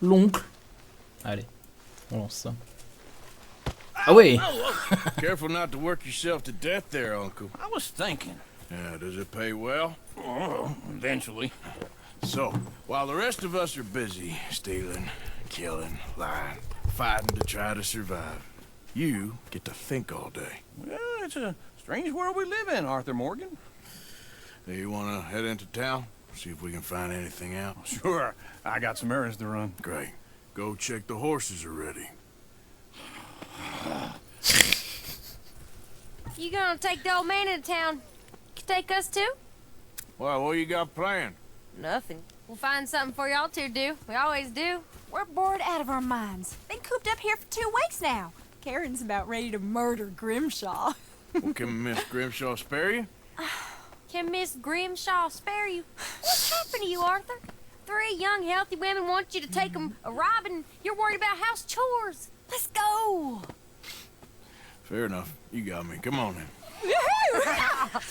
l'oncle. Allez, on lance ça. Ah ouais. Careful not to work yourself to death there, Uncle. I was thinking. Yeah, does it pay well? Oh, eventually. So, while the rest of us are busy stealing, killing, lying, fighting to try to survive, you get to think all day. Well, it's a strange world we live in, Arthur Morgan. Do you want to head into town? See if we can find anything out? Sure, I got some errands to run. Great. Go check the horses are ready. You gonna take the old man into town? Take us too? Well, what you got planned? Nothing. We'll find something for y'all to do. We always do. We're bored out of our minds. Been cooped up here for 2 weeks now. Karen's about ready to murder Grimshaw. Well, can Miss Grimshaw spare you? Can Miss Grimshaw spare you? What's happened to you, Arthur? 3 young, healthy women want you to take them a robbing. You're worried about house chores. Let's go. Fair enough. You got me. Come on then.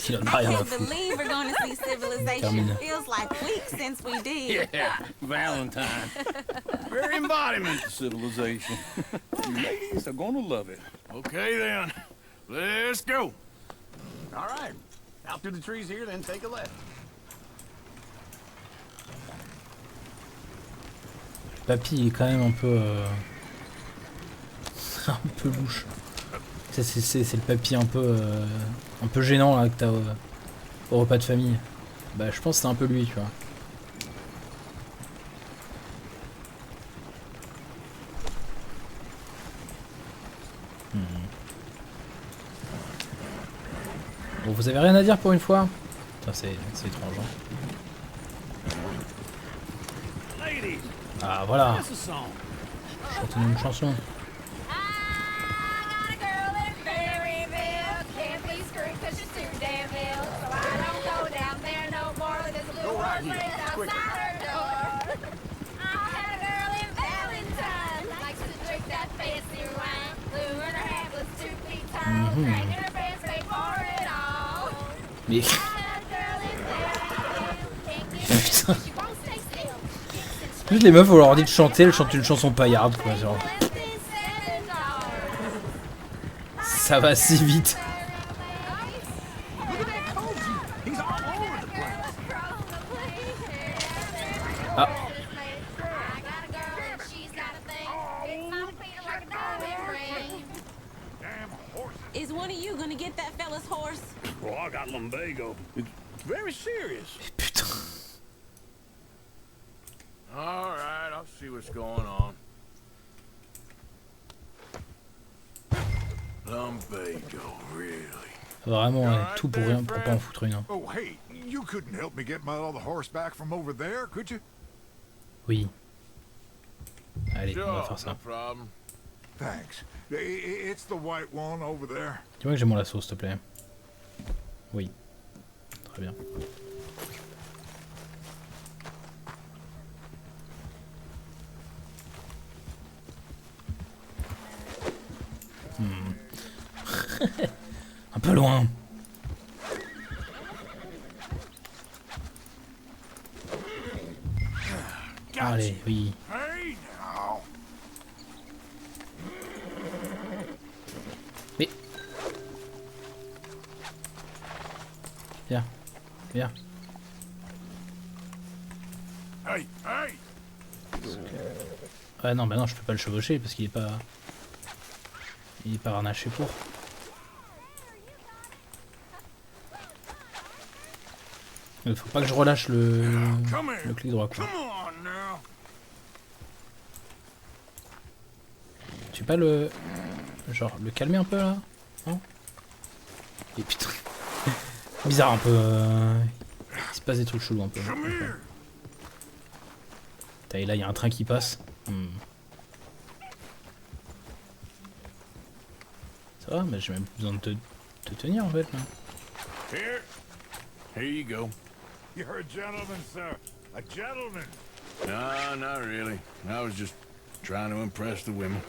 Il en a I rien à can't foutre. believe we're going to see civilization. Terminé. Feels like weeks since we did. Yeah, Valentine. Very embodiment of civilization. You ladies are gonna love it. Okay then. Let's go. All right. Out through the trees here, then take a left. Papy il est quand même un peu un peu louche. C'est le papy un peu gênant là que t'as au repas de famille. Bah je pense que c'est un peu lui, tu vois. Bon, vous avez rien à dire pour une fois? Putain, c'est étrange. Hein. Ladies, Ah voilà, that's a song. chantez-nous une chanson. Mais putain. Juste les meufs on leur dit de chanter, elles chantent une chanson paillarde quoi, genre. Ça va si vite. Ah. Is one of you gonna get that fella's horse? Oh, I got lumbago. It's very serious. Putain. All right, I'll see what's going on. Lumbago, really? Vraiment, ouais, tout pour rien, pour pas en foutre une. Hein. Oh, hey, you couldn't help me get my other horse back from over there, could you? Oui. Allez, on va Sure, faire ça. no problem. Thanks. It's the white one over there. Dis-moi que j'ai mon lasso, s'il te plaît. Oui. Très bien. Un peu loin. Allez, oui. Hey, now. Mais... Viens. Viens. Hey, hey. Ah non, bah non, je peux pas le chevaucher parce qu'il est pas... Il est pas harnaché pour. Il faut pas que je relâche le clic droit quoi. Come on now. Tu peux pas le... Genre, le calmer un peu là? Non? Et putain... Bizarre un peu... Il se passe des trucs chelous un peu. Putain, et là il y a un train qui passe. Ça va? Mais j'ai même besoin de te tenir en fait là. Here you go. You're a gentleman, sir. A gentleman. No, not really. I was just trying to impress the women.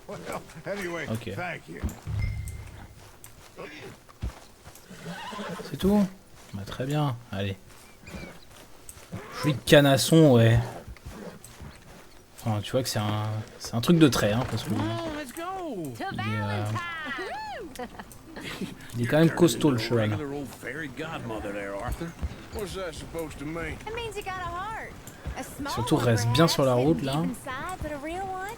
Well, anyway, Okay. thank you. C'est tout? Bah très bien, allez. Fruit de canasson, ouais. Enfin, tu vois que c'est un truc de trait, hein, parce que Come on, let's go. To il Valentine! est quand même costaud le cheval. Regular old fairy godmother there, Arthur. What's that supposed to mean? It means you got a heart. A small Surtout one, reste bien sur la perhaps, route hidden là. deep inside, but a real one.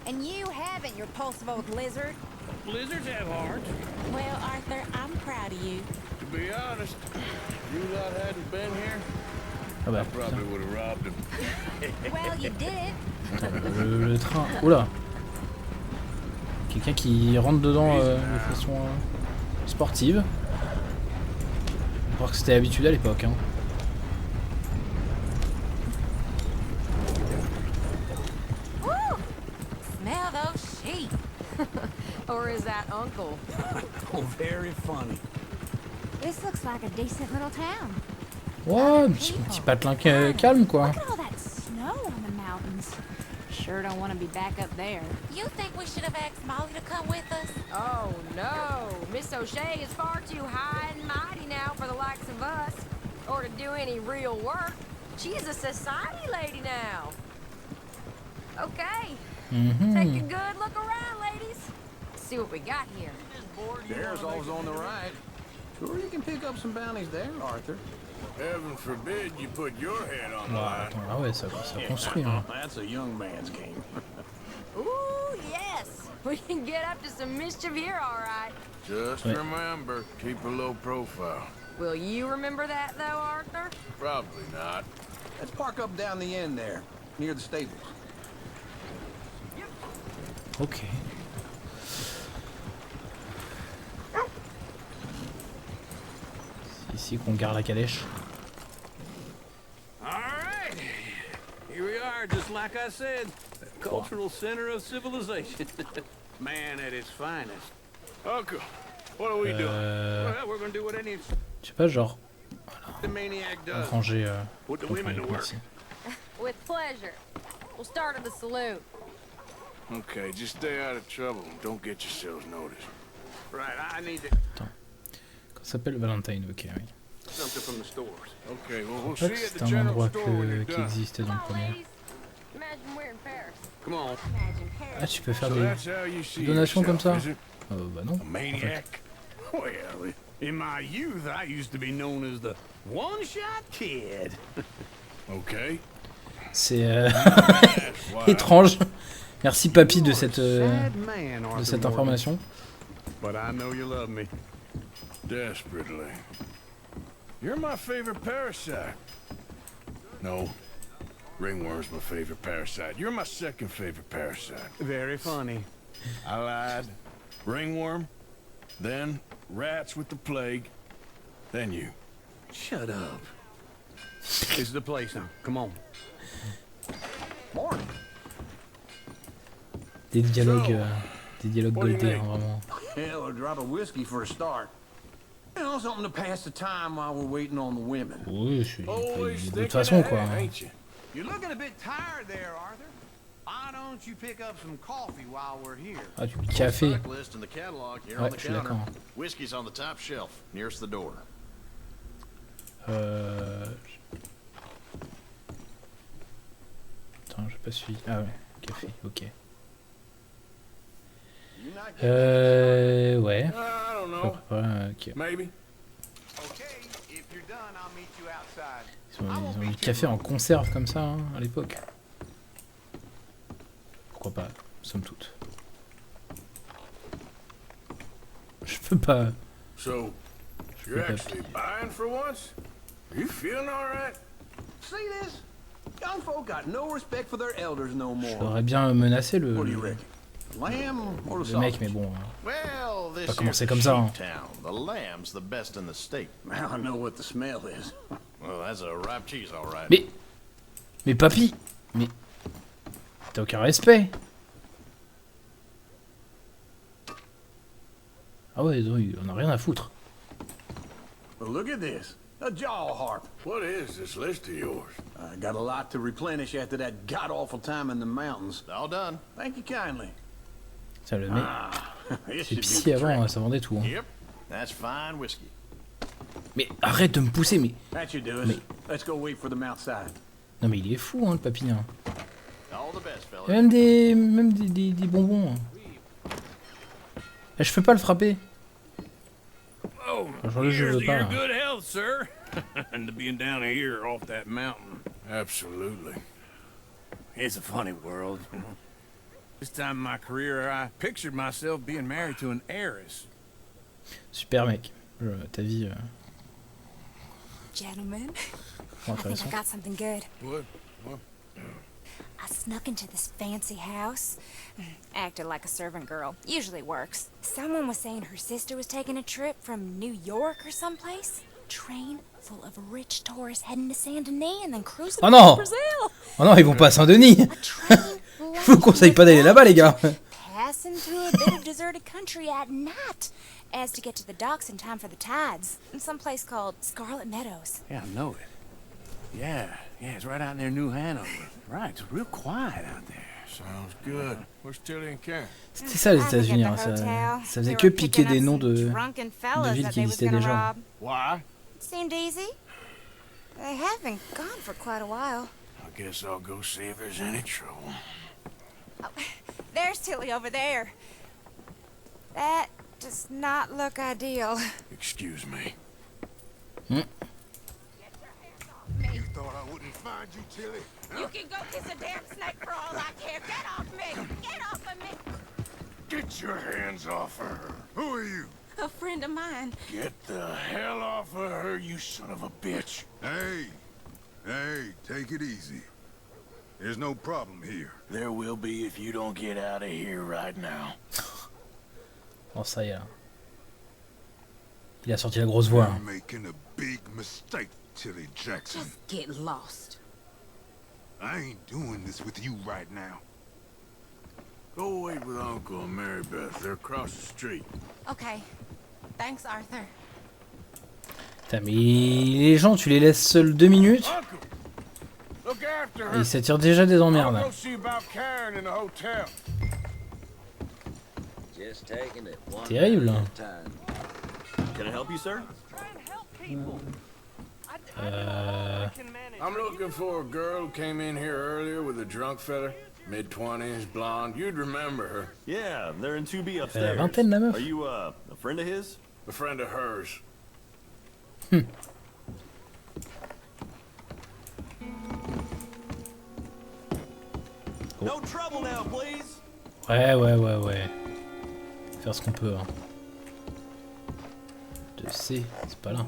And you haven't, you repulsive old lizard. Blizzards have hearts. Well, Arthur, I'm proud of you. To be honest, you lot hadn't been here, Ah bah, probably would have robbed him. Well, you did it. putain, le train. Oula. Quelqu'un qui rentre dedans de façon sportive. On va voir que c'était l'habitude à l'époque. Hein. Woo! Smell those sheep. Or is that Uncle? Oh, very funny. This looks like a decent little town. Ouais, un petit patelin calme quoi. Look at all that snow on the mountains. Sure don't want to be back up there. You think we should have asked Molly to come with us? Oh no! Miss O'Shea is far too high and mighty now for the likes of us. Or to do any real work. She's a society lady now. Okay, take a good look around, ladies. See what we got here. There's always on the right. Sure, you can pick up some bounties there, Arthur. Heaven forbid you put your head on the Ah, line. attends, ah ouais, ça construit. Hein. That's a young man's game. Ooh, yes! We can get up to some mischief here, all right. Just Ouais. remember, keep a low profile. Will you remember that, though, Arthur? Probably not. Let's park up down the end there, near the stables. Ok. C'est ici qu'on garde la calèche. All right, here we are, just like I said, the cultural center of civilization. Man at its finest. Uncle, what are we doing? Well, we're gonna do what any Je sais pas, genre, maniac does. ranger. Put the women to work. Merci. With pleasure. We'll start at the saloon. Okay, just stay out of trouble and don't get yourselves noticed. Right, I need to Comment ça s'appelle Valentine, ok, oui. something from the stores. Okay, well, we'll Je see sais you at que the c'était un general endroit store when you're qui done. existait dans Come le on, premier. ladies. Imagine we're in Paris. Come on. Imagine Paris. Ah, tu peux faire So des that's how you see donations comme ça yourself, is it? Bah non. A maniac? Well, in my youth, I used to be known as the one-shot kid. Okay. C'est That's why. étrange. Merci papy de cette, Sad man, de Arthur cette Morgan. information. But I know you love me. Desperately. You're my favorite parasite. No. Ringworm's my favorite parasite. You're my second favorite parasite. Very funny. I lied. Ringworm, then rats with the plague, then you. Shut up. This is the place now. Come on. Morning. Des dialogues what do you goldés, make? hein, vraiment. Hell, a drop of whiskey for a start. You know, something to pass the time while we're waiting on the women. Oui, c'est Always de toute thinking façon quoi. ahead, ain't you? You're looking a bit tired there, Arthur. Why don't you pick up some coffee while we're here? Ah, du café. Stock list in the catalog here Ouais, on the je suis counter. d'accord. Whiskey's on the top shelf, nearest the door. Attends, j'ai pas suivi. Ah ouais, café, ok. You not getting Ouais. I don't know. Ok. Maybe. Okay, if you're done, I'll meet you outside. Ils ont mis le café en conserve comme ça hein, à l'époque. Pourquoi pas, somme toute. Je peux pas. So, Je you're peux pas. actually buying for once? You feeling all right? See this? Young folk got no respect for their elders no more. J'aurais bien menacé What do you reckon? Lamb or the le mec, sausage? mais bon. Well, this Pas here's commencer a comme ça, hein. sheep town. The lamb's the best in the state. Now I know what the smell is. Well, that's a ripe cheese, all right. Mais papy, mais t'as aucun respect. Ah ouais, non, on a rien à foutre. Well, look at this. A jaw harp. What is this list of yours? I got a lot to replenish after that god-awful time in the mountains. All done. Thank you kindly. Ça le mec. This C'est should do psy the avant, trick. hein, ça vendait tout. Hein. Yep, that's fine whiskey. Mais arrête de me pousser, mais That should do us. Mais- Let's go wait for them outside. non mais il est fou hein, le papy. Hein. All All the best, fellas. Il y a même des bonbons. Et je peux pas le frapper. Oh, Genre là, je here's veux to pas. your Là. good health, sir. And to being down here off that mountain. Absolutely. It's a funny world. This time in my career, I pictured myself being married to an heiress. Super mec. Ta vie. Gentlemen, Bon, I think I intéressant. got something good. What? I snuck into this fancy house. Acted like a servant girl. Usually works. Someone was saying her sister was taking a trip from New York or someplace. Train full of rich tourists heading to Saint Denis and then cruising Oh non! to Brazil. Oh non, ils vont pas à Saint-Denis. A train Je vous conseille pas d'aller là-bas, les gars. passing through a bit of deserted country at night, as to get to the docks in time for the tides, in some place called Scarlet Meadows. Yeah, I know it. Yeah, it's right out near New Hanover. Right, it's real quiet out there. Sounds good. Where's Tilly and Karen? C'était ça les I think États-Unis. at hein, the Ça hotel, faisait they que were piquer picking des up noms some de drunken fellas villes that qui they was existaient gonna déjà. rob. Why? Seemed easy. They have been gone for quite a while. I guess I'll go see if there's any trouble. There's Tilly over there. That does not look ideal. Excuse me. You thought I wouldn't find you, Tilly? You can go kiss a damn snake for all I care. Get off me! Get off of me! Get your hands off her. Who are you? A friend of mine. Get the hell off of her, you son of a bitch. Hey, take it easy. There's no problem here. There will be if you don't get out of here right now. Oh, ça y est. Là. Il a sorti la grosse voix. You're Hein. making a big mistake, Tilly Jackson. Just get lost. I ain't doing this with you right now. Go wait with Uncle and Mary Beth. They're across the street. Okay. Thanks, Arthur. Putain, mais les gens, tu les laisses seuls 2 minutes Uncle! Look after et her. ils s'attirent déjà des I'll emmerdes. go see about Karen in the hotel. Just taking it one Terrible. day at a time. Can I help you, sir? I'm looking for a girl who came in here earlier with a drunk fella. Mid-20s, blonde. You'd remember her. Yeah, they're in 2B La upstairs. vingtaine, la meuf. Are you a friend of his? A friend of hers. No trouble now, please. Ouais. Faire ce qu'on peut. Hein. 2C, c'est pas là.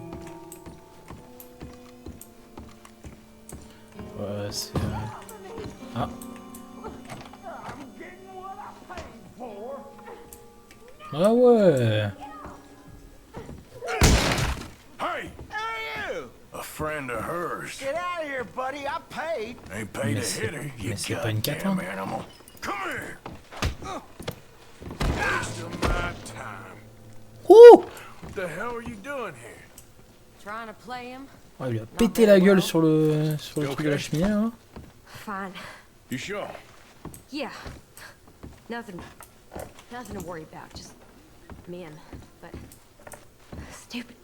Ouais, c'est... Ah. Ah ouais. Hey! A friend of hers. Get out of here, buddy. I paid. Ain't paid Mais to c'est- hit her, you mais c'est pas une goddamn catin. animal. Come here! Waste of my time. Ouh. What the hell are you doing here? Trying to play him? Oh, il lui a pété la gueule sur le truc de la cheminée là. Fine. You sure? Yeah. Nothing to worry about. Just men. But stupid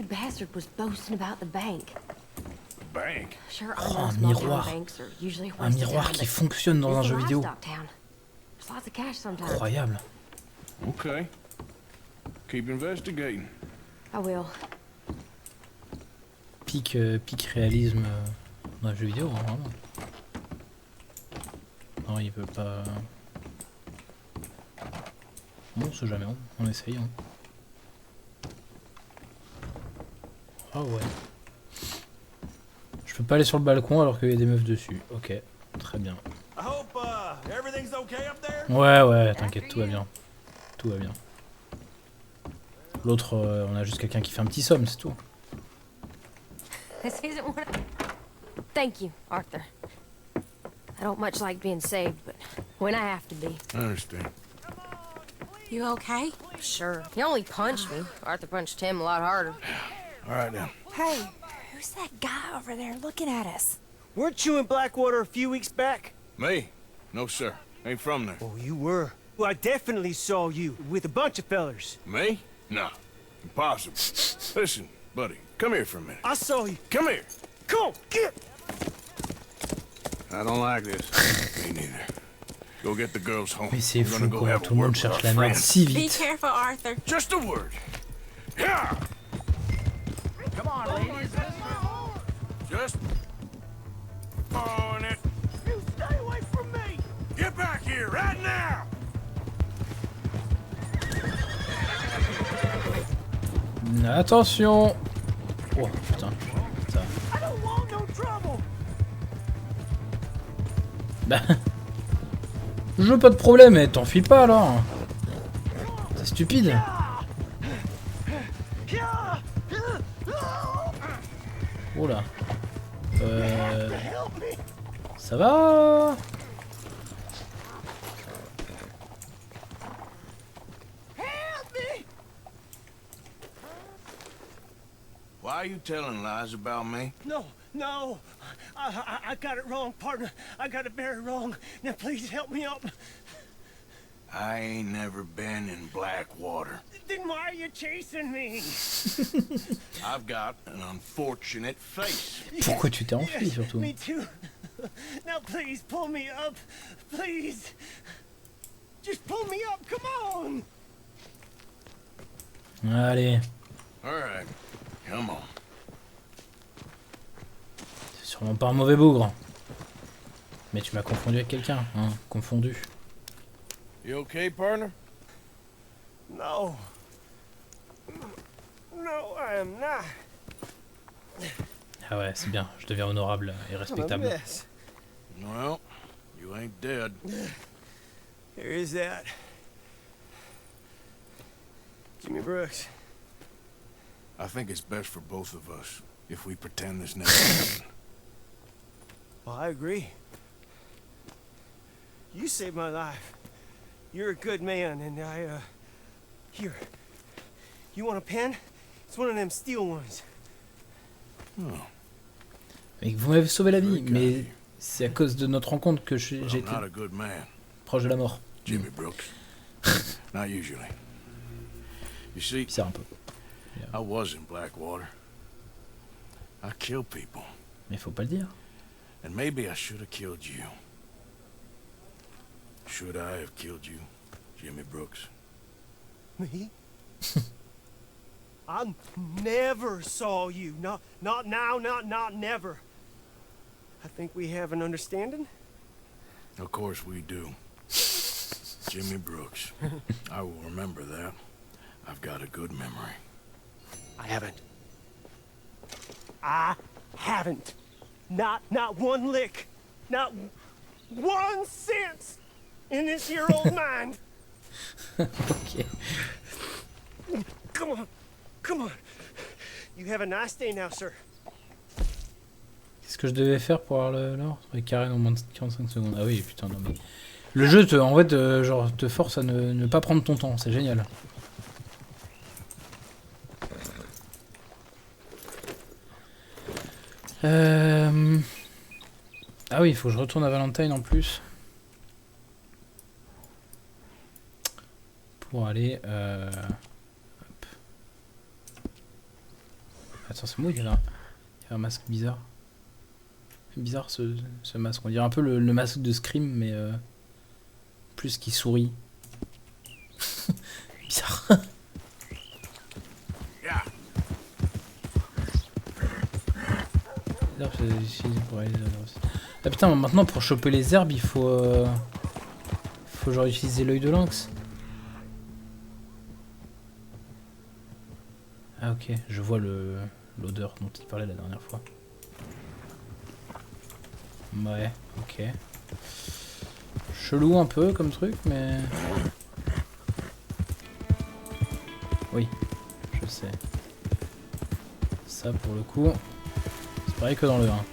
bastard was boasting about the bank. Bank? Sure, Oh, I know un small town miroir. banks are usually a Un waste of miroir time, qui but fonctionne dans un it's a jeu vidéo. livestock town. There's lots of cash sometimes. Incroyable. Okay. Keep investigating. I will. Pic réalisme dans un jeu vidéo, hein, vraiment. Non, il veut pas... Bon, on sait jamais, on essaye. Hein. Ah ouais. Je peux pas aller sur le balcon alors qu'il y a des meufs dessus. Ok, très bien. I hope everything's okay up there. Ouais, t'inquiète, tout va bien. Tout va bien. L'autre, on a juste quelqu'un qui fait un petit somme, c'est tout. This isn't what Thank you, Arthur. I don't much like being saved, but when I have to be. I understand. You okay? Sure. He only punched me. Arthur punched him a lot harder. All right, now. Hey, who's that guy over there looking at us? Weren't you in Blackwater a few weeks back? Me? No, sir. Ain't from there. Oh, you were. Well, I definitely saw you with a bunch of fellers. Me? No. Impossible. Listen, buddy, come here for a minute. I saw you. Come here. Come on, get! I don't like this. Me neither. Go get the girls home. Mais c'est We're fou gonna go quoi, have tout a le word monde with cherche our la merde friend. si Be vite. careful, Arthur. Just a word. Yeah. Come on, ladies. Just on it. You stay away from me! Get back here right now. Attention. Oh putain. Ça. I don't want no trouble! Bah. Je veux pas de problème, mais t'enfuis pas alors. C'est stupide. Oh là. Ça va? Why are you telling lies about me? No, no. I got it wrong, partner. I got it very wrong. Now please help me up. I ain't never been in Blackwater. Then why are you chasing me? I've got an unfortunate face. Pourquoi tu t'es enfui Yes, surtout? me too. Now please pull me up. Please. Just pull me up, come on. Allez. All right, come on. C'est sûrement pas un mauvais bougre. Mais tu m'as confondu avec quelqu'un, hein, confondu. You okay, partner? No. No, I am not. Ah ouais, c'est bien, je deviens honorable et I'm a respectable. mess. Well, you ain't dead. There is that. Jimmy Brooks. I think it's best for both of us if we pretend this never happened. Well, I agree. You saved my life. You're a good man, and here. You want a pen? It's one of them steel ones. Oh, Mais vous m'avez sauvé la vie, Very kind mais of you. c'est à cause de notre rencontre que but j'ai I'm été not a good man, proche de la mort. Jimmy Brooks. Not usually. You see, Bizarre un peu. I was in Blackwater. I killed people, Mais faut pas le dire. and maybe I should have killed you. Should I have killed you, Jimmy Brooks? Me? I never saw you. Not now, not never. I think we have an understanding. Of course we do. Jimmy Brooks. I will remember that. I've got a good memory. I haven't. I haven't. Not one lick. Not 1 cent in this year old mind. Ok. Come on. You have a nice day now, sir. Qu'est-ce que je devais faire pour avoir l'or? Trouver Karen en moins de 45 secondes. Ah oui, putain, non mais... Le jeu, en fait, genre, te force à ne pas prendre ton temps, c'est génial. Ah oui, il faut que je retourne à Valentine en plus. Pour aller... Hop. Attends, c'est moi, il y a un masque bizarre. C'est bizarre ce masque. On dirait un peu le masque de Scream, mais plus qui sourit. Bizarre. Ah putain, maintenant pour choper les herbes, il faut genre utiliser l'œil de lynx. Ah ok, je vois l'odeur dont il parlait la dernière fois. Ouais, ok. Chelou un peu comme truc, mais... Oui, je sais. Ça pour le coup, c'est pareil que dans le 1.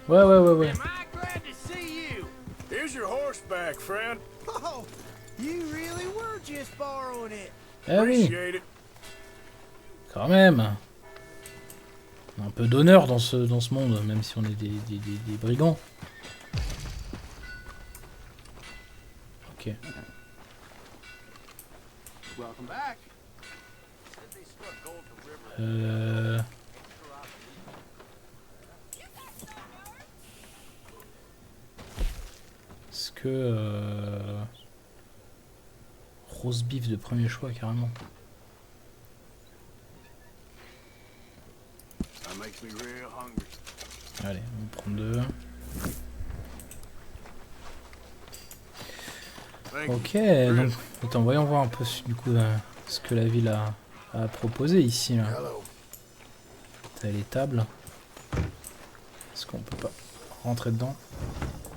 Ouais. Am I glad to see you? Here's your horseback, friend. Oh, you really were just borrowing it. Eh oui, Appreciate it. quand même. On a un peu d'honneur dans ce monde, même si on est des brigands. Ok. Welcome back. que rose beef de premier choix carrément. That makes me real hungry. Allez, on va prendre 2. Ok, donc attends, voyons voir un peu du coup ce que la ville a proposé ici là. T'as les tables. Est-ce qu'on peut pas rentrer dedans?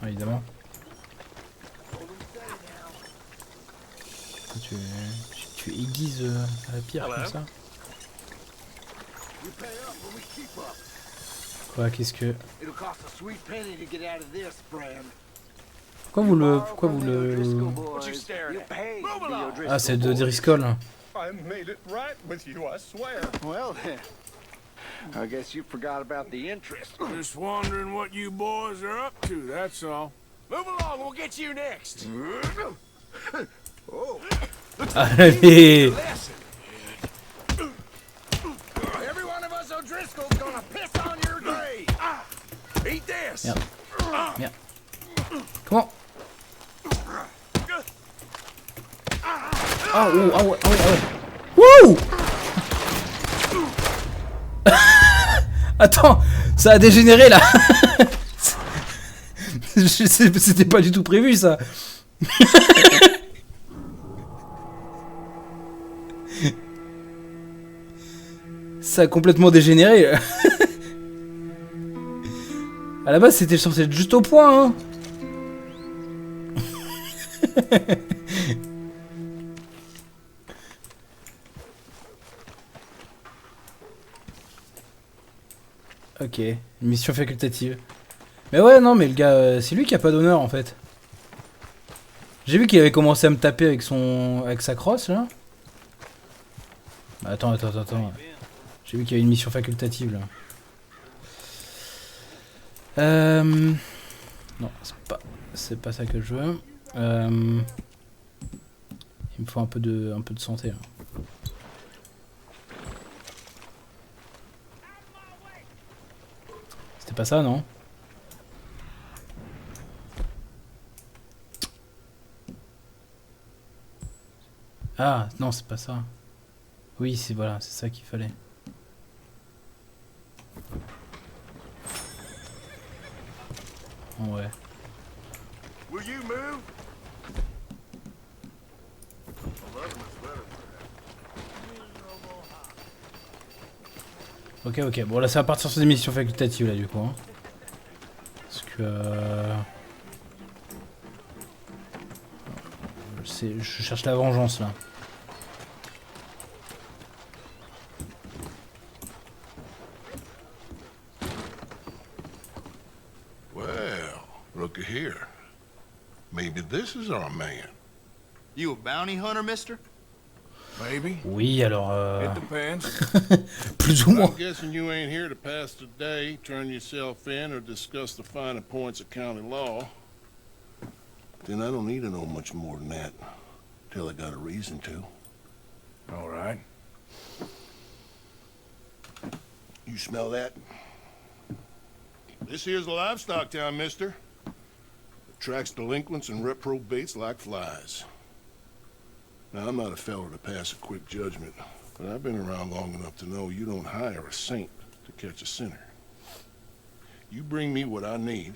Évidemment. Tu aiguises à la pierre comme ça. Quoi, qu'est-ce que... Pourquoi vous le... Ah, c'est de Driscoll. I made it right with you, I swear. Well then, I guess you forgot about the interest. Just wondering what you boys are up to, that's all. Move along, we'll get you next. Oh. Allez. Every one of us O'Driscoll's gonna piss on your grave. Eat this. Merde. Merde. Comment? Ah ouais, ah ouais, ah ouais. Wouh! Attends, ça a dégénéré là. C'était pas du tout prévu ça. Ça a complètement dégénéré. À la base, c'était censé être juste au point, hein. Ok, une mission facultative. Mais ouais, non, mais le gars, c'est lui qui a pas d'honneur en fait. J'ai vu qu'il avait commencé à me taper avec sa crosse là. Attends. J'ai vu qu'il y avait une mission facultative là. Non, c'est pas ça que je veux. Il me faut un peu de santé là. C'était pas ça, non? Ah, non, c'est pas ça. Oui, c'est voilà, c'est ça qu'il fallait. Ouais. Will you move? Ok, bon là ça va partir sur des missions facultatives là du coup. Hein. Parce que... je cherche la vengeance là. Well, looky here. Maybe this is our man. You a bounty hunter, mister? Maybe. Oui, alors... It depends. Plus ou moins. I'm guessing you ain't here to pass the day, turn yourself in, or discuss the finer points of county law. Then I don't need to know much more than that. Till I got a reason to. All right. You smell that? This here's a livestock town, mister. Attracts delinquents and reprobates like flies. Now, I'm not a fellow to pass a quick judgment, but I've been around long enough to know you don't hire a saint to catch a sinner. You bring me what I need,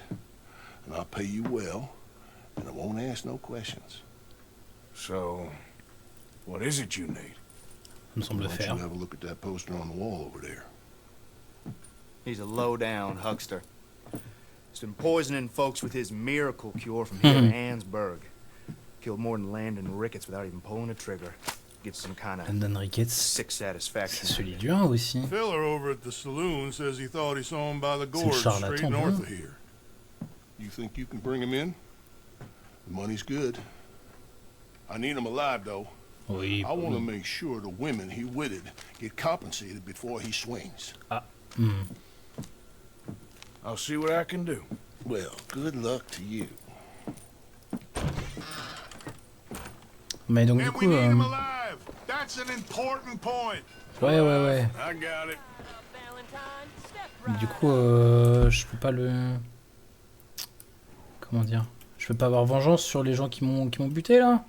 and I'll pay you well, and I won't ask no questions. So, what is it you need? Me semble Why don't faire. you have a look at that poster on the wall over there? He's a low-down huckster. He's been poisoning folks with his miracle cure from here to Annesburg. Killed more than Landon Ricketts without even pulling a trigger. Gets some kind of Landon Ricketts, sick satisfaction. c'est celui du 1 aussi. Fella over at the saloon says he thought he saw him by the C'est le gorge straight charlatan, north hein. of here. You think you can bring him in? The money's good. I need him alive, though. Oui. I want to make sure the women he witted get compensated before he swings. Ah. I'll see what I can do. Well, good luck to you. Mais donc du And coup... we need him alive. That's an important point. Ouais. I got it. Du coup, je peux pas le... Comment dire? Je Je peux pas avoir vengeance sur les gens qui m'ont buté là?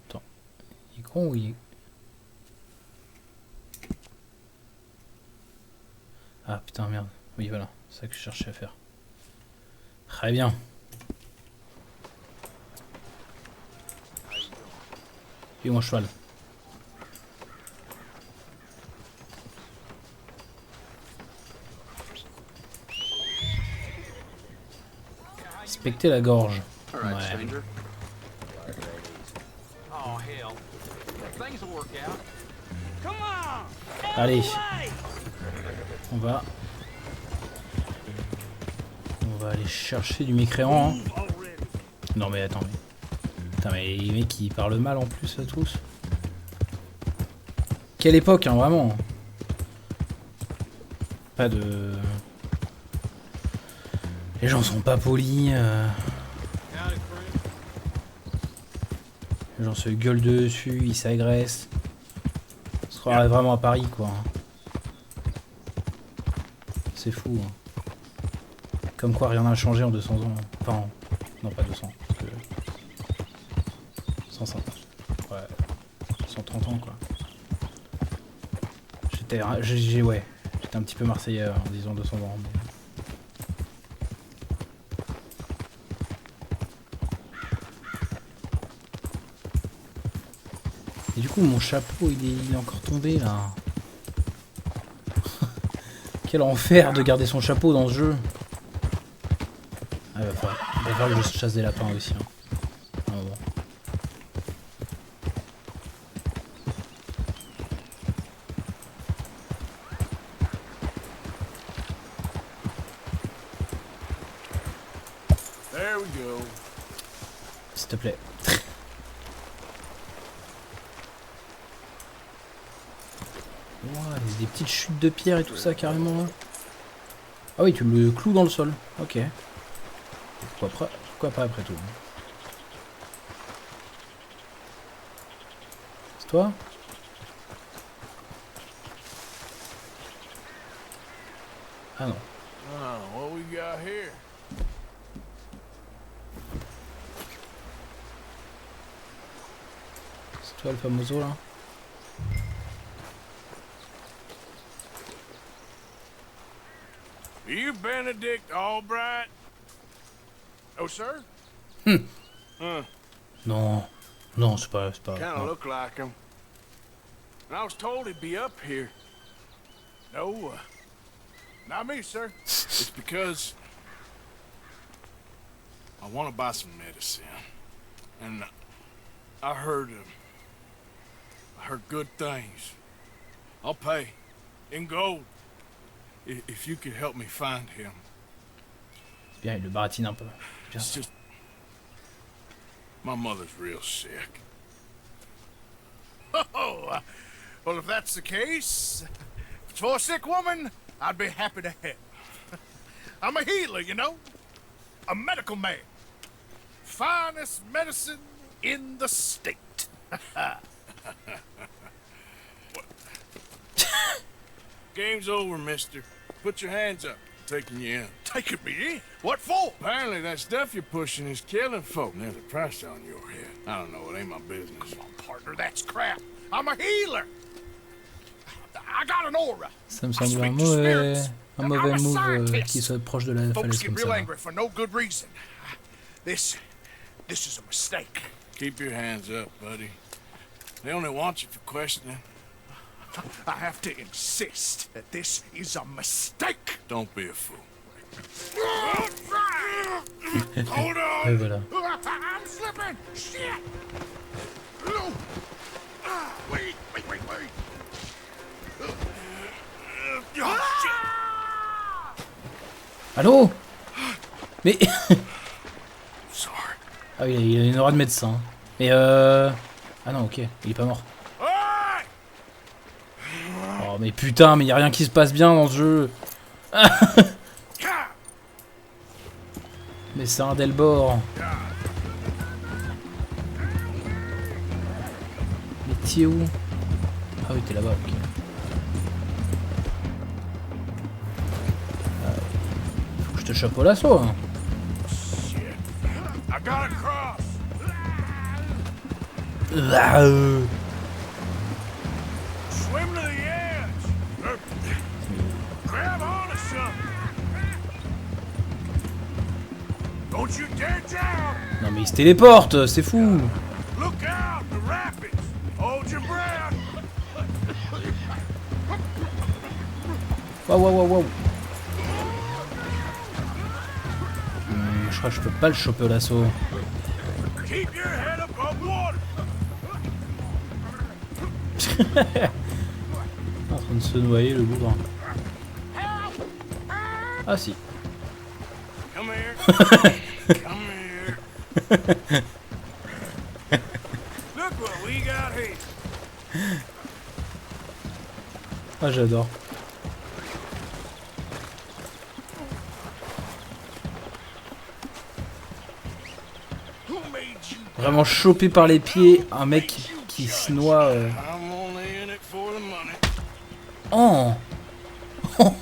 Attends. Il est con ou il est... Ah putain merde. Oui voilà, c'est ça que je cherchais à faire. Très bien. Et mon cheval. Inspecter la gorge. Ouais. Allez. On va aller chercher du mécréant. Hein. Non mais attends. Putain mais les mecs ils parlent mal en plus à tous. Quelle époque hein vraiment. Pas de... Les gens sont pas polis. Les gens se gueulent dessus, ils s'agressent. On se croirait vraiment à Paris quoi. C'est fou. Hein. Comme quoi rien n'a changé en 200 ans. Enfin, non pas 200. Parce que... 150. Ouais. 130 ans quoi. J'étais un petit peu marseillais en disant 200 ans. Mais... Et du coup mon chapeau il est encore tombé là. Quel enfer de garder son chapeau dans ce jeu. Ah, il va falloir que je chasse des lapins aussi. Hein. Ah, bon. There we go. S'il te plaît. Wow, des petites chutes de pierre et tout ça carrément là. Ah oui, tu le cloues dans le sol. Ok. Pourquoi pas après tout. C'est toi? Ah non. Oh, what we got here? C'est toi le famoso là? Are you Benedict Albright? Oh, sir? Non. Non, c'est pas... Kinda non. look like him. And I was told he'd be up here. No, not me, sir. It's because I want to buy some medicine. And I heard good things. I'll pay in gold if you could help me find him. Bien, il le baratine un peu. Bien. It's just my mother's real sick. Oh, well, if that's the case, if it's for a sick woman, I'd be happy to help. I'm a healer, you know, a medical man. Finest medicine in the state. Game's over, mister. Put your hands up. I'm taking you in. Taking me in? What for? Apparently that stuff you're pushing is killing folk. There's a price on your head. I don't know, it ain't my business. Oh, partner, that's crap. I'm a healer. I got an aura. Ça me semble un mauvais move qui soit proche de la falaise comme ça. Angry for no good reason. This is a mistake. Keep your hands up, buddy. They only want you for questioning. I have to insist that this is a mistake. Don't be a fool. Hold on. Et voilà. I'm slipping. Shit. Wait. Oh, shit. Allô? Mais... Sorry. Ah oui, il a une aura de médecin. Mais Ah non, ok, il est pas mort. Oh mais putain, mais y a rien qui se passe bien dans ce jeu. Mais c'est un Delbord. Mais t'es où? Ah oui, t'es là-bas, ok. ce chapeau l'assaut. Hein. I gotta cross. Swim to the edge. Grab on to something. Don't you dare drown. Non mais il se téléporte, c'est fou. Look out, the rapids. Hold your breath. Waouh, waouh, waouh, waouh. Je crois que je peux pas le choper au lasso. Keep your head above water. En train de se noyer le bougre. Ah si. Come here. Come here. Look what we got here. Ah j'adore. Vraiment chopé par les pieds, un mec qui se noie. Oh. Oh.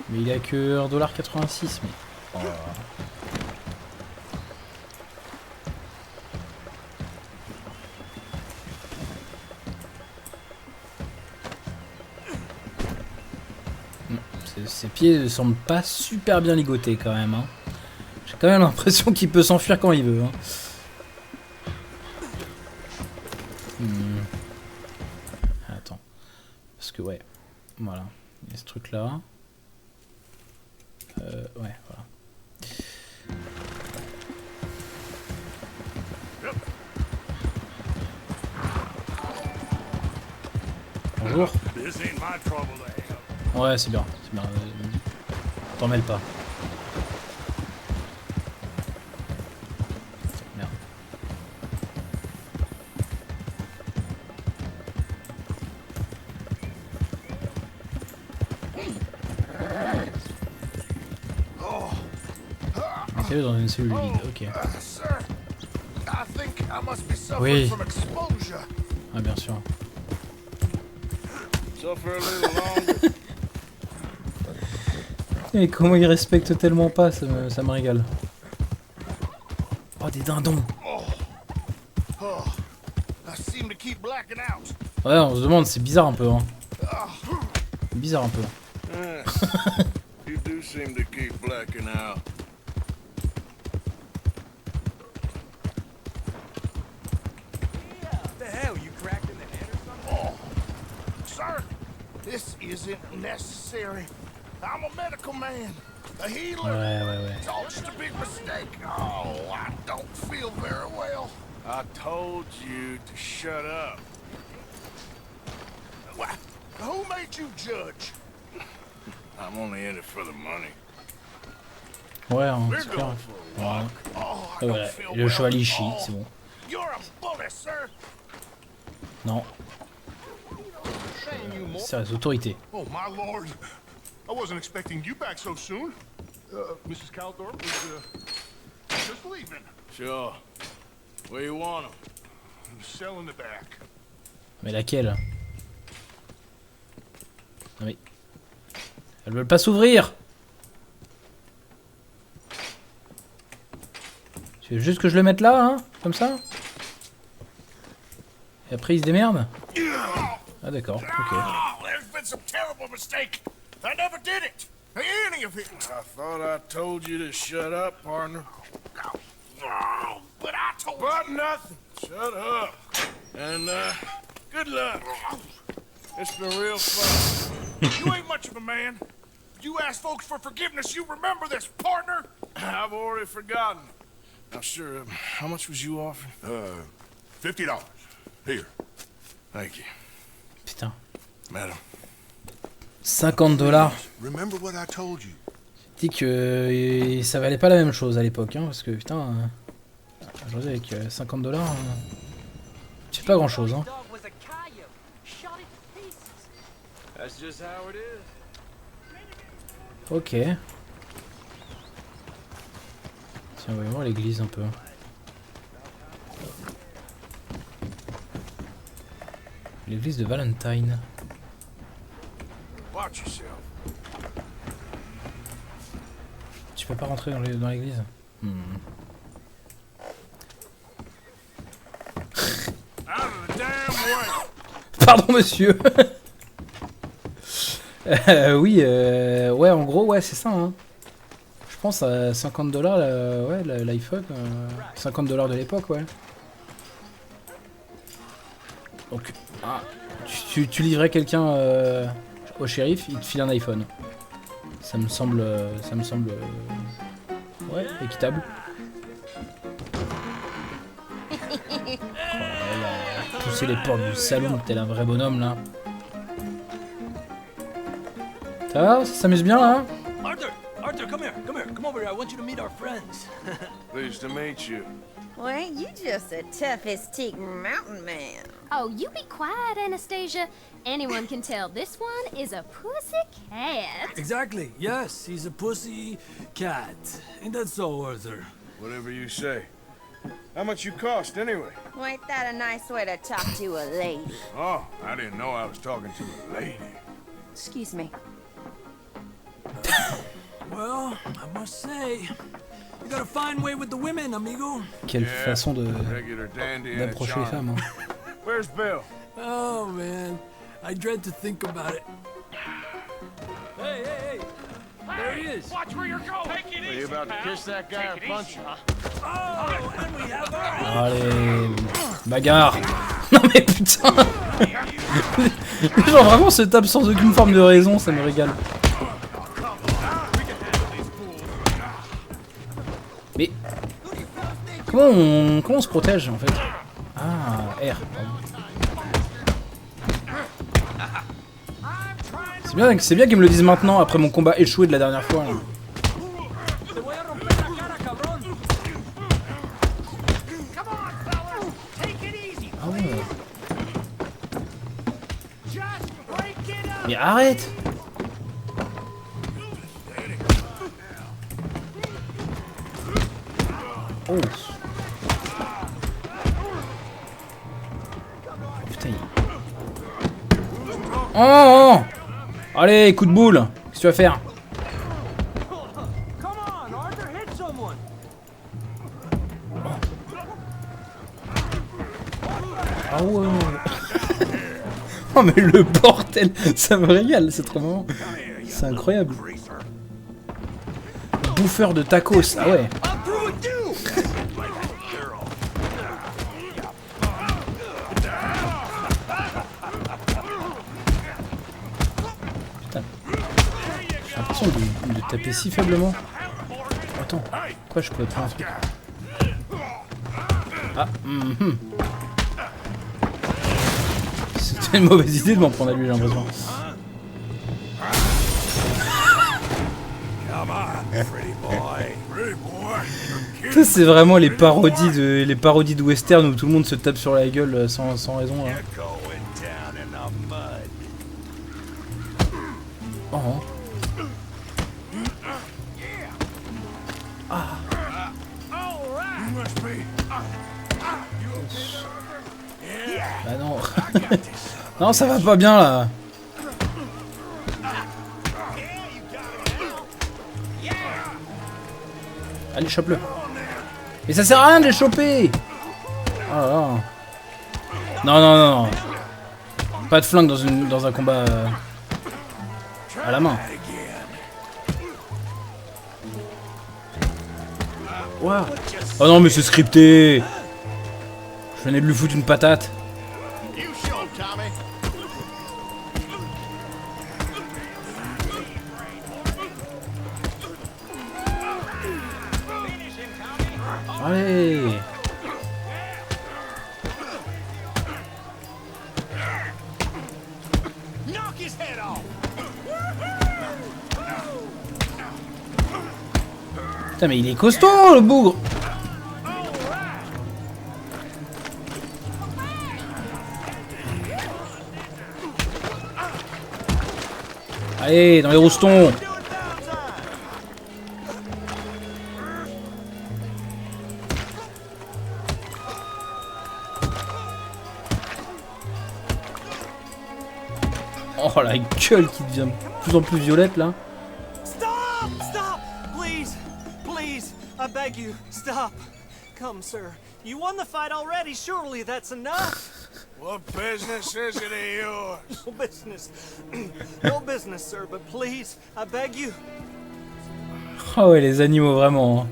Mais il a que 1,86$, mais... Oh. Ses pieds ne semblent pas super bien ligotés quand même. Hein. J'ai quand même l'impression qu'il peut s'enfuir quand il veut. Hein. Attends. Parce que ouais. Voilà. Il y a ce truc là. Ouais, voilà. Bonjour. Ouais, c'est bien. C'est bien. T'en mêle pas. Merde. C'est dans une cellule vide, ok. Oui. Ah, bien sûr. Et comment il respecte tellement pas, ça me régale. Oh, des dindons. Ouais, on se demande, c'est bizarre un peu. Hein. Bizarre un peu. You do seem to keep blacking out. What the hell, you cracked in the head or something? Oh, sir, this isn't necessary. I'm a medical man, a healer. Ouais. It's all just a big mistake. Oh, I don't feel very well. I told you to shut up. What? Who made you judge? I'm only in it for the money. Ouais, hein, c'est clair. Voilà. Et voilà. Et le cheval il chie, c'est bon. Non. C'est les autorités. Oh my lord. I wasn't expecting you back so soon. Mrs. Calthorpe was just leaving. Sure. Where you want him? I'm selling the back. Mais laquelle? Non mais... Elles veulent pas s'ouvrir. Tu veux juste que je le mette là, hein? Comme ça? Et après il se démerde? Ah d'accord, ok. There's been some terrible mistake. I never did it. Any of it. I thought I told you to shut up, partner. Oh, but I told you. But nothing. Shut up. And, good luck. It's been real fun. You ain't much of a man. You ask folks for forgiveness, you remember this, partner? I've already forgotten. Now, sure, how much was you offering? $50. Here. Thank you. Putain. Madam. $50. Remember what I told you. J'ai dit que ça valait pas la même chose à l'époque, hein, parce que putain, aujourd'hui avec $50, c'est pas grand chose, hein. Ok. Tiens, voyons voir l'église un peu. L'église de Valentine. Watch yourself. Tu peux pas rentrer dans l'église. Out of the damn way. Pardon monsieur. Oui, ouais, en gros, ouais, c'est ça. Hein. Je pense à $50, ouais, l'iPhone. $50 de l'époque, ouais. Donc, tu livrais quelqu'un au shérif, il te file un iPhone. Ça me semble, ouais, équitable. Oh là là, pousser les portes du salon, tel un vrai bonhomme là. Ça va, ça s'amuse bien là? Arthur, come here, come over here. I want you to meet our friends. Pleased to meet you. Well, ain't you just the toughest teak mountain man? Oh, you be quiet, Anastasia. Anyone can tell this one is a pussy cat. Exactly. Yes, he's a pussy cat. Ain't that so, Arthur? Whatever you say. How much you cost anyway? Well, ain't that a nice way to talk to a lady? Oh, I didn't know I was talking to a lady. Excuse me. Well, I must say, you got a fine way with the women, amigo. Quelle façon d'approcher les femmes. Hein. Where's Bill? Oh man, I dread to think about it. Hey, there he is. Watch where you're going. Take it easy. Are you about to kiss that guy or punch him? Oh, and we have our... Allez, bagarre. Non mais putain. Genre vraiment se tape sans aucune forme de raison, ça me régale. Mais comment on se protège en fait? Ah, R. C'est bien qu'ils me le disent maintenant après mon combat échoué de la dernière fois. Là. Ah ouais. Mais arrête! Oh. Putain. Oh. Allez, coup de boule. Qu'est-ce que tu vas faire? Ah ouais. Oh mais le bordel, ça me régale, c'est trop marrant. C'est incroyable. Bouffeur de tacos, ah ouais. J'ai l'impression de taper si faiblement. Attends, quoi je pourrais prendre un truc? Ah, C'était une mauvaise idée de m'en prendre à lui, j'ai l'impression. Ça c'est vraiment les parodies de western où tout le monde se tape sur la gueule sans raison. Là. Oh. Ah. Bah non. Non, ça va pas bien là. Allez, chope-le. Mais ça sert à rien de les choper. Oh là là. Non. Pas de flingue dans un combat à la main. Wow. Oh non mais c'est scripté. Je venais de lui foutre une patate. Allez. Putain mais il est costaud le bougre. Allez, dans les roustons. Oh la gueule qui devient de plus en plus violette là. Stop! Stop! Please! Please! I beg you, stop! Come, sir. You won the fight already. Surely that's enough. What business is it of yours? No business. No business, sir, but please, I beg you. Oh ouais, les animaux vraiment. Hein.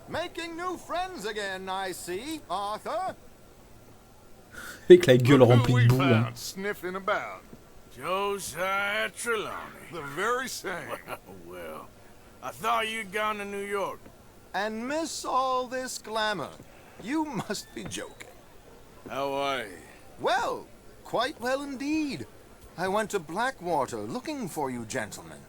Making new friends again, I see, Arthur. Avec la gueule remplie de boue. Hein. Sniffing about. Josiah Trelawney. The very same. Well, I thought you'd gone to New York. And miss all this glamour. You must be joking. How are you? Well, quite well indeed. I went to Blackwater looking for you gentlemen.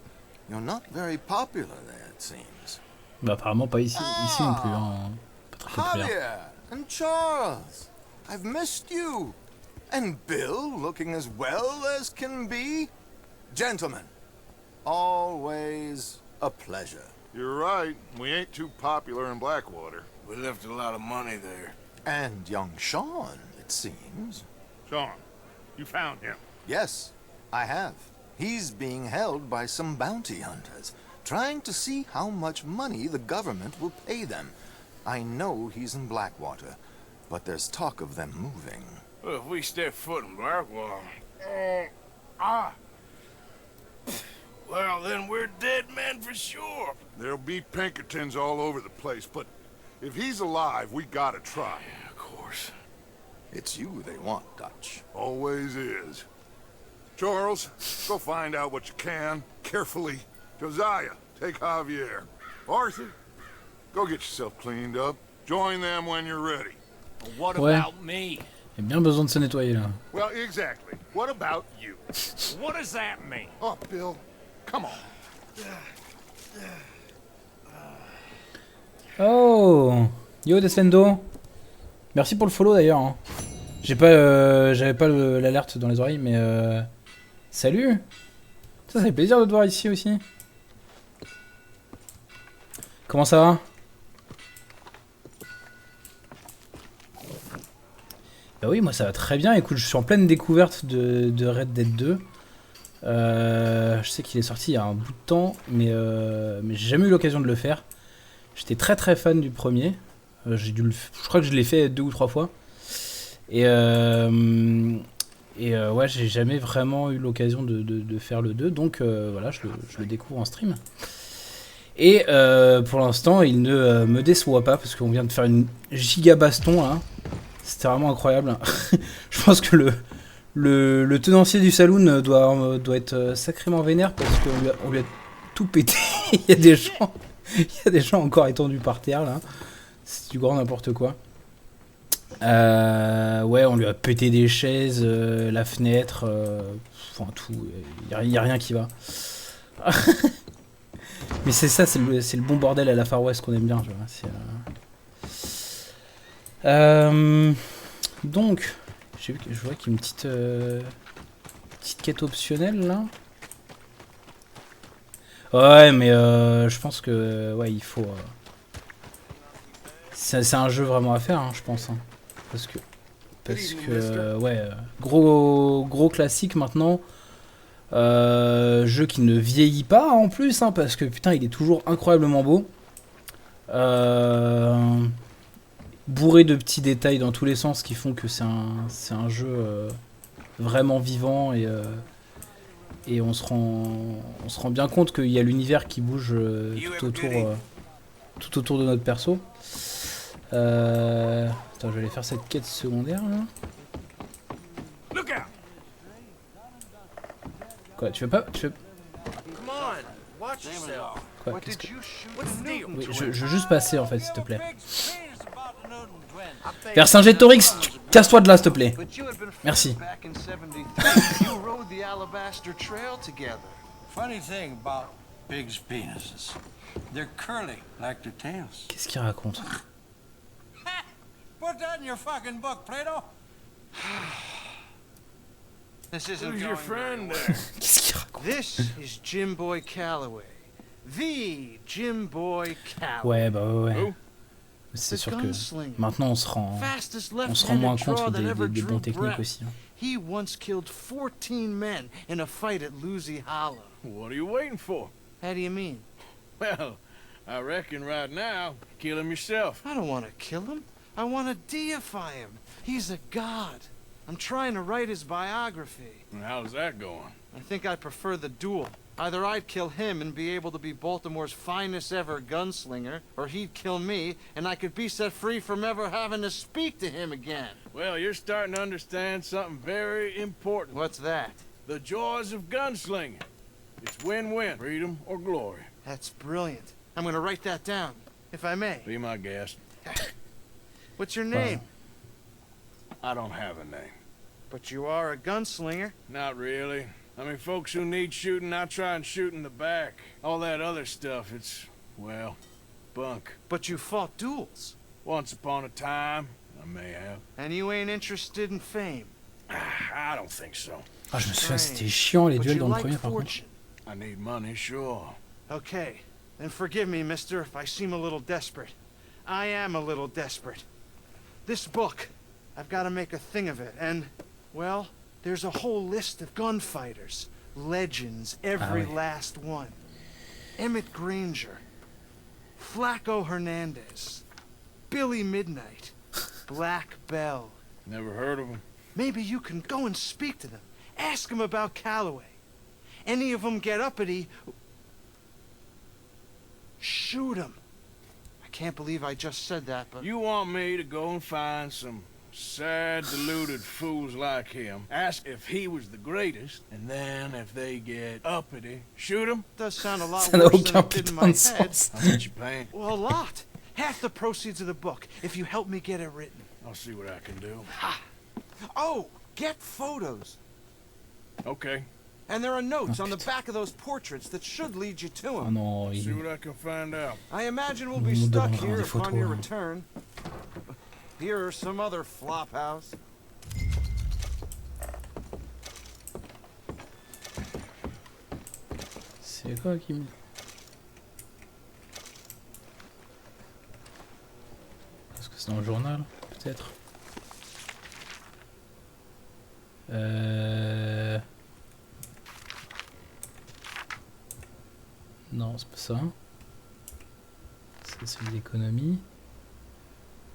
You're not very popular there, it seems. Bah apparemment pas ici, ici non plus. Hein. Pas très populaire. Javier and Charles, I've missed you. And Bill looking as well as can be. Gentlemen, always a pleasure. You're right. We ain't too popular in Blackwater. We left a lot of money there. And young Sean, it seems. Sean, you found him? Yes, I have. He's being held by some bounty hunters, trying to see how much money the government will pay them. I know he's in Blackwater, but there's talk of them moving. Well, if we step foot in Blackwater... Well, then we're dead men for sure. There'll be Pinkertons all over the place, but if he's alive, we gotta try. Yeah, of course. It's you they want, Dutch. Always is. Charles, go find out what you can, carefully. Josiah, take Javier. Arthur, go get yourself cleaned up. Join them when you're ready. What Ouais. about me? Il y a bien besoin de se nettoyer là. Well, exactly. What about you? What does that mean? Oh, Bill, come on. Oh, yo Descendo. Merci pour le follow d'ailleurs. Hein. J'avais pas l'alerte dans les oreilles, mais salut. Ça fait plaisir de te voir ici aussi. Comment ça va? Bah oui, moi ça va très bien. Écoute, je suis en pleine découverte de Red Dead 2. Je sais qu'il est sorti il y a un bout de temps, mais j'ai jamais eu l'occasion de le faire. J'étais très fan du premier. Je crois que je l'ai fait 2 ou 3 fois. Et ouais, j'ai jamais vraiment eu l'occasion de faire le 2. Donc voilà, je le découvre en stream. Et pour l'instant, il ne me déçoit pas parce qu'on vient de faire une giga baston là. C'était vraiment incroyable. Je pense que le tenancier du saloon doit être sacrément vénère parce qu'on lui a tout pété. Il y a des gens encore étendus par terre là. C'est du grand n'importe quoi. Ouais, on lui a pété des chaises, la fenêtre, enfin tout. Il y a rien qui va. Mais c'est ça, c'est le bon bordel à la Far West qu'on aime bien. Donc, je vois qu'il y a une petite quête optionnelle là. Ouais, mais je pense que ouais, il faut. C'est un jeu vraiment à faire, hein, je pense. Hein, parce que ouais, gros classique maintenant. Jeu qui ne vieillit pas en plus, hein, parce que putain, il est toujours incroyablement beau. Bourré de petits détails dans tous les sens qui font que c'est un jeu vraiment vivant et on se rend bien compte qu'il y a l'univers qui bouge tout autour de notre perso. Attends, je vais aller faire cette quête secondaire là. Quoi, tu veux pas Quoi, qu'est-ce que... Oui, je veux juste passer en fait, s'il te plaît. Vercingétorix, casse-toi de là, s'il te plaît. Merci. Qu'est-ce qu'il raconte? Put that in your fucking book, Plato. This isn't Who's your friend there? Qu'est-ce qu'il raconte? This is Jim Boy Calloway. The Jim Boy Calloway. Ouais, bah ouais. C'est sûr que maintenant on se rend moins compte des bons techniques aussi. Hein. He once killed 14 men in a fight at Lucy Hollow. What are you waiting for? How do you mean? Well, I reckon right now, kill him yourself. I don't want to kill him. I want to deify him. He's a god. I'm trying to write his biography. And how's that going? I think I prefer the duel. Either I'd kill him and be able to be Baltimore's finest ever gunslinger, or he'd kill me and I could be set free from ever having to speak to him again. Well, you're starting to understand something very important. What's that? The joys of gunslinging. It's win-win, freedom or glory. That's brilliant. I'm gonna write that down, if I may. Be my guest. What's your name? I don't have a name. But you are a gunslinger. Not really. I mean, folks who need shooting, I try and shoot in the back. All that other stuff, it's, well, bunk. But you fought duels. Once upon a time, I may have. And you ain't interested in fame. I don't think so. Ah, je me souviens, c'était chiant les duels dans le premier par contre. I need money, sure. Okay, then forgive me, mister, if I seem a little desperate. I am a little desperate. This book, I've got to make a thing of it, and, well, there's a whole list of gunfighters. Legends, every last one. Emmett Granger. Flaco Hernandez. Billy Midnight. Black Bell. Never heard of him. Maybe you can go and speak to them. Ask them about Calloway. Any of them get uppity, shoot them. I can't believe I just said that, but... You want me to go and find some sad, deluded fools like him, ask if he was the greatest, and then if they get uppity, shoot him? Does sound a lot worse than it did in my head. How much you paying? Well, a lot. Half the proceeds of the book, if you help me get it written. I'll see what I can do. Ha! Oh, get photos. Okay. And there are notes on the back of those portraits that should lead you to Oh him. non, See what I can find out. I imagine we'll be stuck here upon your return. Here are some other flop house. C'est quoi qui me... Est-ce que c'est dans le journal, peut-être? Non, c'est pas ça. C'est celui d'économie.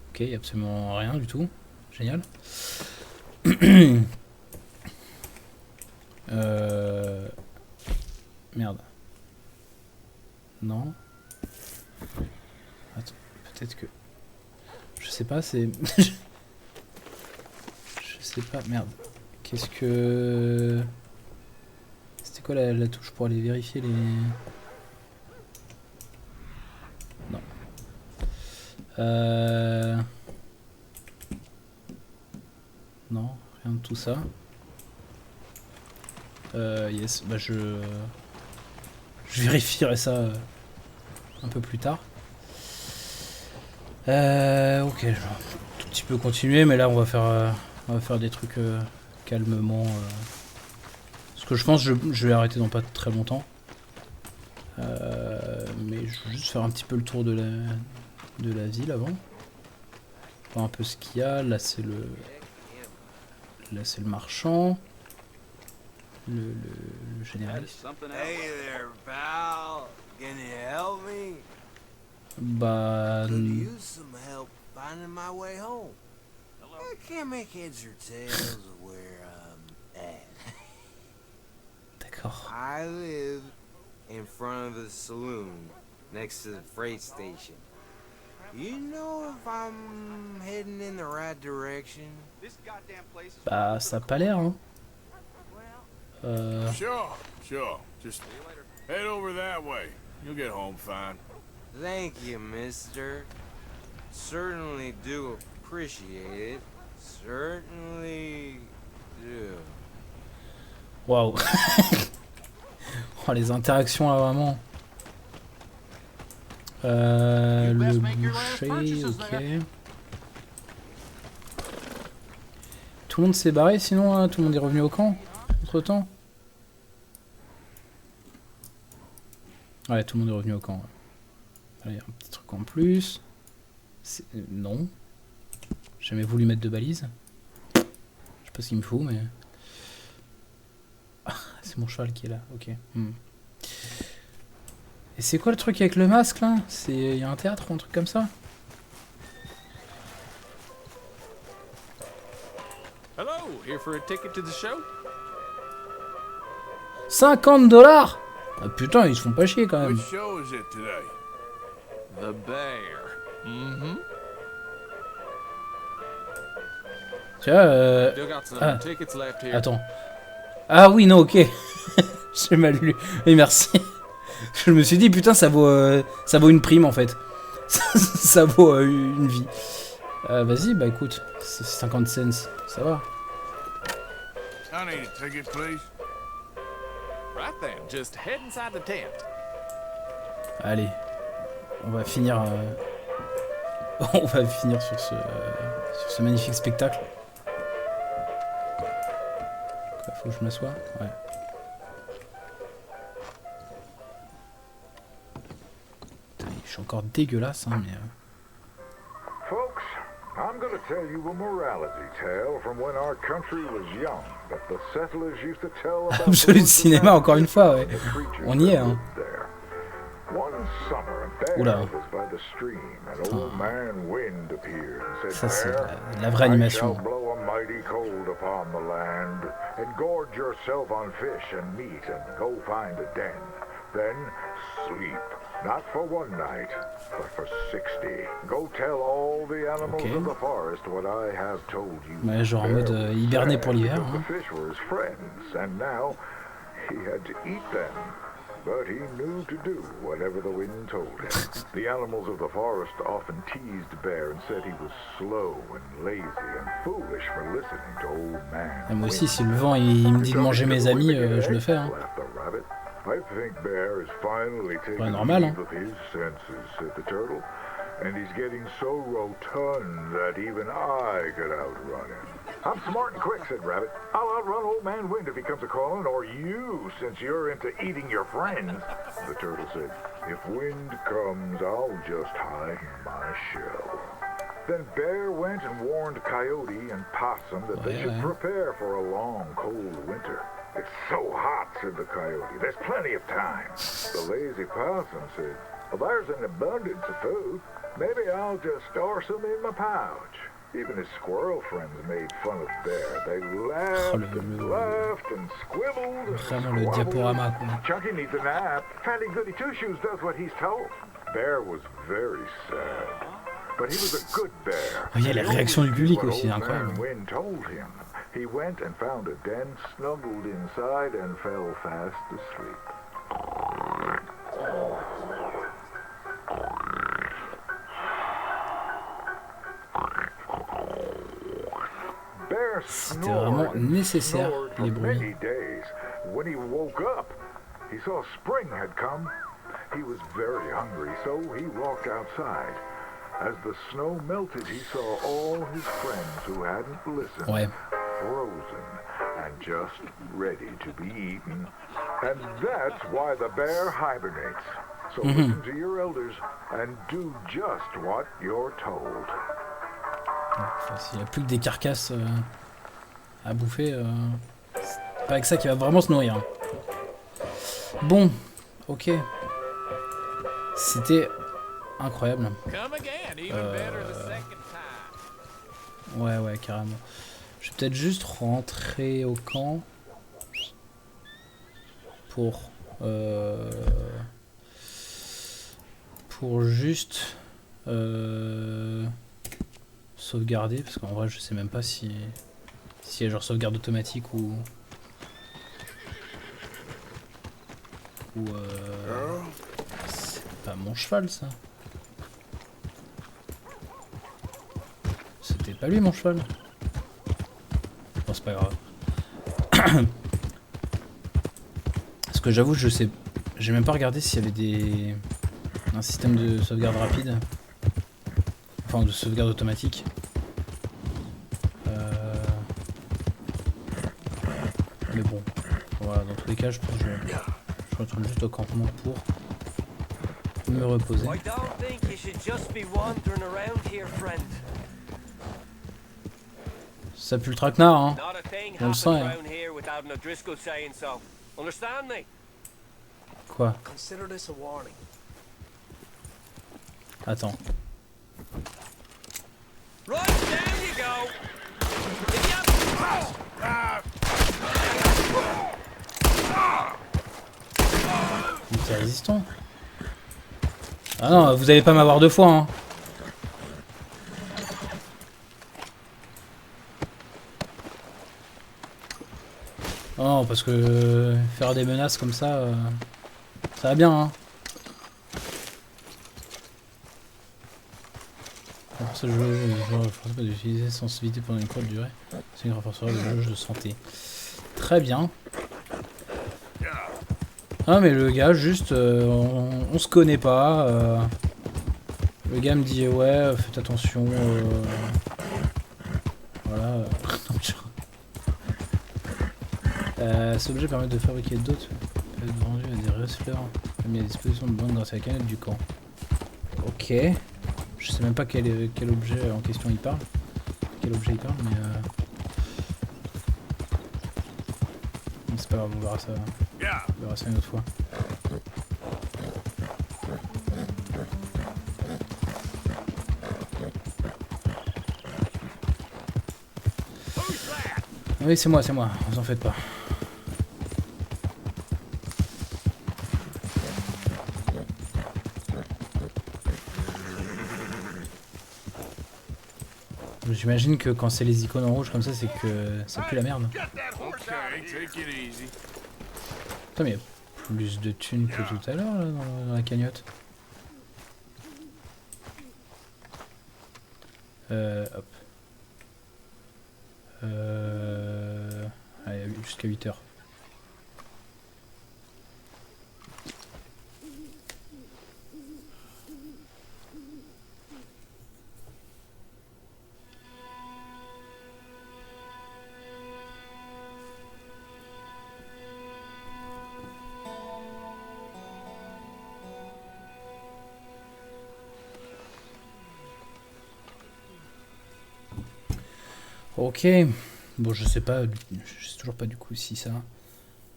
Ok, y a absolument rien du tout. Génial. Merde. Non. Attends, peut-être que... Je sais pas, c'est... Je sais pas, merde. Qu'est-ce que... C'était quoi la touche pour aller vérifier les... Non. Non, rien de tout ça. Yes, bah je vérifierai ça un peu plus tard. Ok, je vais un tout petit peu continuer, mais là on va faire des trucs calmement. Parce que je pense que je vais arrêter dans pas très longtemps. Mais je vais juste faire un petit peu le tour de la ville avant. Voir un peu ce qu'il y a. Là c'est le marchand. Le général. Hey there, pal. Can you help me? Bah... Could use some help finding my way home. I can't make heads or tails of where I'm at. D'accord. I live in front of the saloon next to the freight station. You know if I'm heading in the right direction? Bah ça a pas l'air hein. Sure. Just head over that way. You'll get home fine. Thank you, mister. Certainly do appreciate it. Certainly do. Waouh. Oh, les interactions là vraiment. Le boucher, ok. Tout le monde s'est barré sinon hein, tout le monde est revenu au camp entre temps. Ouais, tout le monde est revenu au camp. Ouais. Allez, un petit truc en plus. Non. J'ai jamais voulu mettre de balise. Je sais pas ce qu'il me faut, mais... Ah, c'est mon cheval qui est là, ok. Et c'est quoi le truc avec le masque là? Il y a un théâtre ou un truc comme ça? Hello, here for a ticket to the show? 50 $. Ah, putain, ils se font pas chier quand même. Which show is it today? The Bear. Mm-hmm. Tu vois, Still got some ah, tickets left here. attends. Ah oui, non, ok. J'ai mal lu. Oui, merci. Je me suis dit, putain, ça vaut une prime en fait. Ça vaut une vie. Vas-y, bah écoute, c'est 50 cents, ça va. I need a ticket, please. Right then, just head inside the tent. Allez, on va finir. On va finir sur ce magnifique spectacle. Quoi, faut que je m'assoie? Ouais. Putain, je suis encore dégueulasse, hein, mais. Folks, I'm gonna tell you a morality tale from when our country was young that the settlers used to tell about. Absolu de cinéma, encore une fois, ouais. On y est, hein. One summer, a bear Oula. was by the stream, and old man Wind appeared and Ça, c'est said, la vraie I animation. shall blow a mighty cold upon the land, and gorge yourself on fish and meat, and go find a den. Then sleep, not for one night, but for 60. Go tell all the animals Ok. of the forest what I have told you. Ouais, genre en mode hiberné pour l'hiver. Because Hein. the fish were his friends, and now he had to eat them. But he knew to do whatever the wind told him. The animals of the forest often teased Bear and said he was slow and lazy and foolish for listening to old man. Ah, moi aussi, si le vent il me dit de manger mes amis, je le fais. Hein. Laughed the rabbit. I think Bear is finally taking normal, leave hein. of his senses, said the turtle. And he's getting so rotund that even I could outrun him. I'm smart and quick, said Rabbit. I'll outrun Old Man Wind if he comes a-calling, or you, since you're into eating your friends. The turtle said, if Wind comes, I'll just hide in my shell. Then Bear went and warned Coyote and Possum that they should prepare for a long, cold winter. It's so hot, said the Coyote. There's plenty of time. The lazy Possum said, well, there's an abundance of food. Maybe I'll just store some in my pouch. Even his squirrel friends made fun of Bear. They laughed and laughed and squibbled and Vraiment le diaporama, quoi. Chunky needs a nap. Fatty Goody Two-Shoes does what he's told. Bear was very sad. But he was a good bear. Il y a les réactions du public aussi, c'est incroyable. Wind told him. He went and found a den, snuggled inside, and fell fast asleep. Bear C'était vraiment nécessaire, les bruits. many days. When he woke up, he saw spring had come. He was very hungry, so he walked outside. As the snow melted, he saw all his friends who hadn't listened, Ouais. frozen and just ready to be eaten. And that's why the bear hibernates. So listen to your elders and do just what you're told. Enfin, s'il n'y a plus que des carcasses à bouffer, c'est pas avec ça qu'il va vraiment se nourrir. Bon, ok. C'était incroyable. Ouais, carrément. Je vais peut-être juste rentrer au camp pour juste sauvegarder, parce qu'en vrai je sais même pas si y a genre sauvegarde automatique ou c'est pas mon cheval ça. C'était pas lui mon cheval. Bon, c'est pas grave. Parce que j'avoue, je sais, j'ai même pas regardé s'il y avait un système de sauvegarde rapide, enfin de sauvegarde automatique. Mais bon, voilà, dans tous les cas, je pense que je retourne juste au campement pour me reposer. I don't think you should just be wandering around here, friend. Ça pue le traquenard, hein. Not a thing On le happens sent, hein. around here without an O'Driscoll saying so. Understand me? Quoi? Consider this a warning. Attends. Right, down you go. Il était résistant. Ah non, vous allez pas m'avoir deux fois, hein. Non, parce que faire des menaces comme ça, ça va bien, hein. Renforcer le jeu, le renforcer pas d'utiliser sensibilité pendant une courte durée. C'est une renforcera le jauge de santé. Très bien. Ah mais le gars juste on se connaît pas. Le gars me dit ouais faites attention. Voilà. Cet objet permet de fabriquer d'autres. Peut être vendu à des receleurs mis à disposition de banque grâce à la canette du camp. Ok. Je sais même pas quel objet en question il parle. Quel objet il parle mais c'est pas grave, on verra ça. On verra ça une autre fois. Oui, c'est moi, vous en faites pas. J'imagine que quand c'est les icônes en rouge comme ça, c'est que ça pue la merde. Putain, mais il y a plus de thunes que tout à l'heure là dans la cagnotte. Hop. Allez, jusqu'à 8 heures. Ok, bon je sais pas, je sais toujours pas du coup si ça a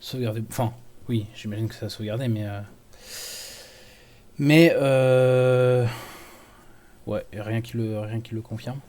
sauvegardé, enfin oui j'imagine que ça a sauvegardé mais ouais rien qui le confirme.